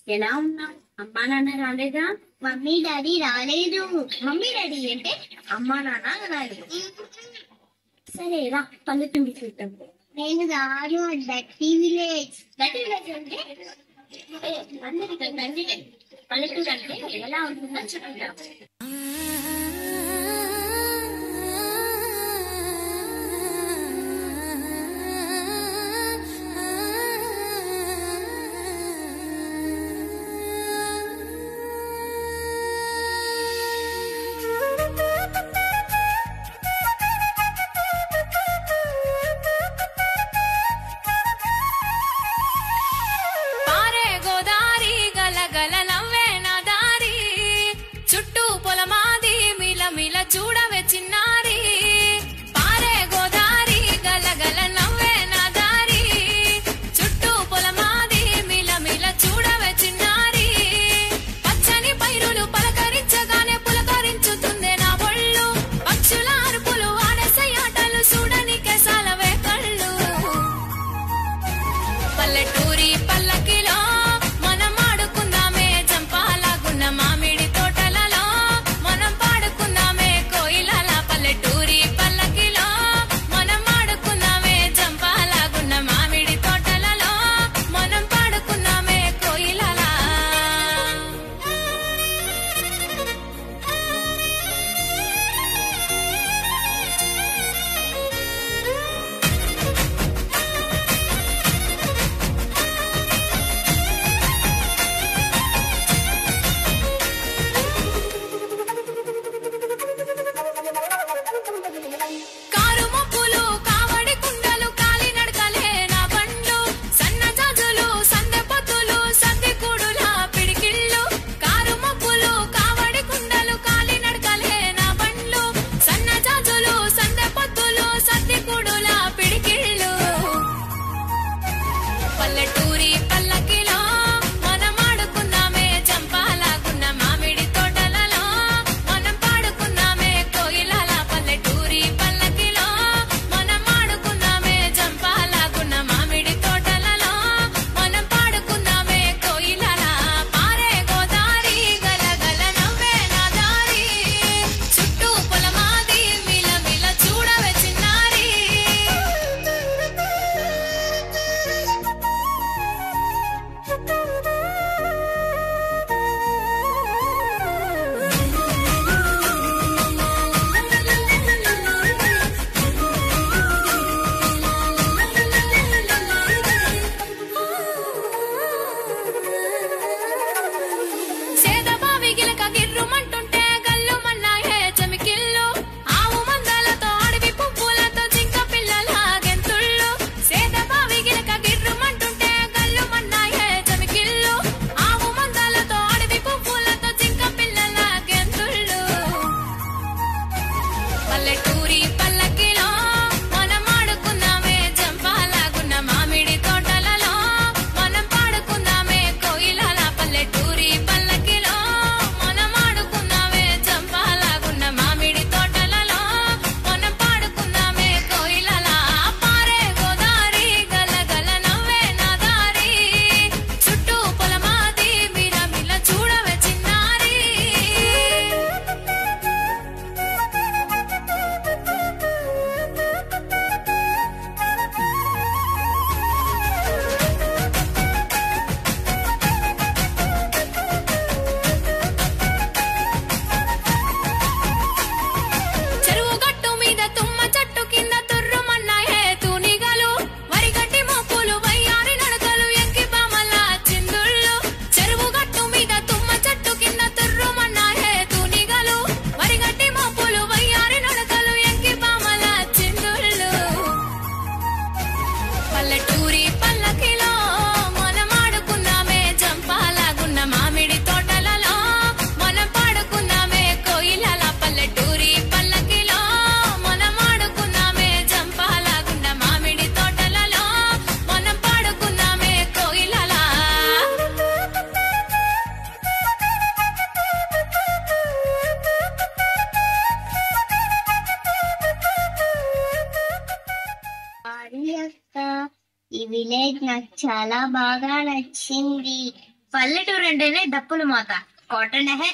ఎలా ఉన్నావు? అమ్మా నాన్న రాలేదా? మమ్మీ డాడీ రాలేదు. మమ్మీ డాడీ అంటే అమ్మా నాన్న రాలేదు. సరే రా పల్లెటూరు చూద్దాం. నేను రాను. దట్టి విలేజ్. దట్ విలేజ్ అంటే అందరికీ పల్లెటూరు అంటే ఎలా ఉంటుందో చెప్తాం. చూడవే చిన్నారి పారే గోదారి గలగల నవ్వే నా దారి చుట్టూ పొలమాది మిల మిల చూడవే చిన్నారి పచ్చని పైరులు పలకరించగానే పులకరించుతుందే నా ఒళ్ళు పక్షుల అరుపులు ఆడసే ఆటలు చూడనికే సాలవే కళ్ళు పల్లెటూరి పల్లకిలో మనం ఆడుకుందామే జంపాలాగున్న మామిడి తోటలలో మనం పాడుకుందామే కోయిలల పల్లెటూరి పల్లకిలో మనం ఆడుకుందామే జంపాలాగున్న మామిడి తోటలలో మనం పాడుకుందామే కోయిలల కారు మొప్పులు కావడి కుండలు కాలి నడకలే నా బండ్లు సన్న జాజులు సందె పొత్తులు సద్ది కూడుల పిడికిళ్ళు కారు మొప్పులు కావడి కుండలు కాలి నడకలే నా బండ్లు సన్న జాజులు సందె పొత్తులు సద్ది కూడుల పిడికిళ్ళు పల్లెటూరి పల్లకిలో మనం ఆడుకుందామే జంపాలాగున్న మామిడి తోటలలో మనం పాడుకుందామే కోయిలల పల్లెటూరి పల్లకిలో మనం ఆడుకుందామే జంపాలాగున్న మామిడి తోటలలో మనం పాడుకుందామే కోయిలల పారే గోదారి గలగల నవ్వే నా దారి చుట్టూ పొలమాది మిల మిల చూడవే చిన్నారి సేదబావి గిలక గిర్రుమంటుంటే గల్లుమన్నాయే చెమికిళ్ళు ఆవు మందలతో అడవి పువ్వులతో జింక పిల్లల గెంతుళ్ళు సేదబావి గిలక గిర్రుమంటుంటే గల్లుమన్నాయే చెమికిళ్ళు ఆవు మందలతో అడవి పువ్వులతో జింక పిల్లల గెంతుళ్ళు పల్లెటూరి పల్లకిలో మనం ఆడుకుందామే జంపాలాగున్న మామిడి తోటలలో మనం పాడుకుందామే కోయిలల పల్లెటూరి పల్లకిలో మనం ఆడుకుందామే జంపాలాగున్న మామిడి తోటలలో మనం పాడుకుందామే కోయిలల పారే గోదారి గలగల నవ్వే నా దారి చుట్టూ పొలమాది మిల మిల చూడవే చిన్నారి చెరువు గట్టు మీద తుమ్మ చెట్టు కింద తుర్రుమన్నాయే తూనిగలు వరిగట్టి మొక్కులు వయ్యారి నడకలు ఎంకి బామల చిందుళ్ళు చెరువు గట్టు మీద తుమ్మ చెట్టు కింద తుర్రుమన్నాయే తూనిగలు వరిగట్టి మొక్కులు వయ్యారి నడకలు ఎంకి బామల చిందుళ్ళు పల్లెటూరి పల్లకిలో మనం ఆడుకుందామే జంపాలాగున్న మామిడి తోటలలో మనం పాడుకుందామే కోయిలల పల్లెటూరి పల్లకిలో మనం ఆడుకుందామే జంపాలాగున్న మామిడి తోటలలో మనం పాడుకుందామే కోయిలల అక్క, ఈ విలేజ్ నాకు చాలా బాగా నచ్చింది. పల్లెటూరు అంటేనే డప్పులు మోత కాటన్ హే.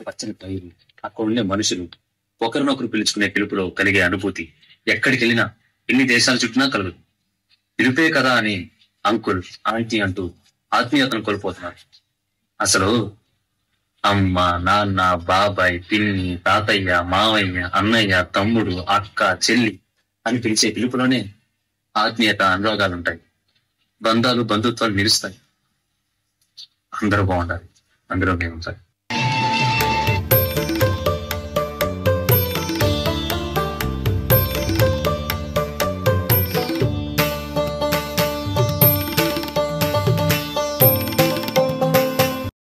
పచ్చని పైరు, అక్కడ ఉండే మనుషులు, ఒకరినొకరు పిలుచుకునే పిలుపులో కలిగే అనుభూతి ఎక్కడికి వెళ్ళినా, ఎన్ని దేశాలు చుట్టినా కలదు. పిలుపే కదా అని అంకుల్ ఆంటీ అంటూ ఆత్మీయతను కోల్పోతున్నారు. అసలు అమ్మ, నాన్న, బాబాయ్, పిన్ని, తాతయ్య, మావయ్య, అన్నయ్య, తమ్ముడు, అక్క, చెల్లి అని పిలిచే పిలుపులోనే ఆత్మీయత, అనురాగాలుంటాయి. బంధాలు, బంధుత్వాలు నిలుస్తాయి. అందరూ బాగుండాలి, అందరూ మేము ఉంటాయి.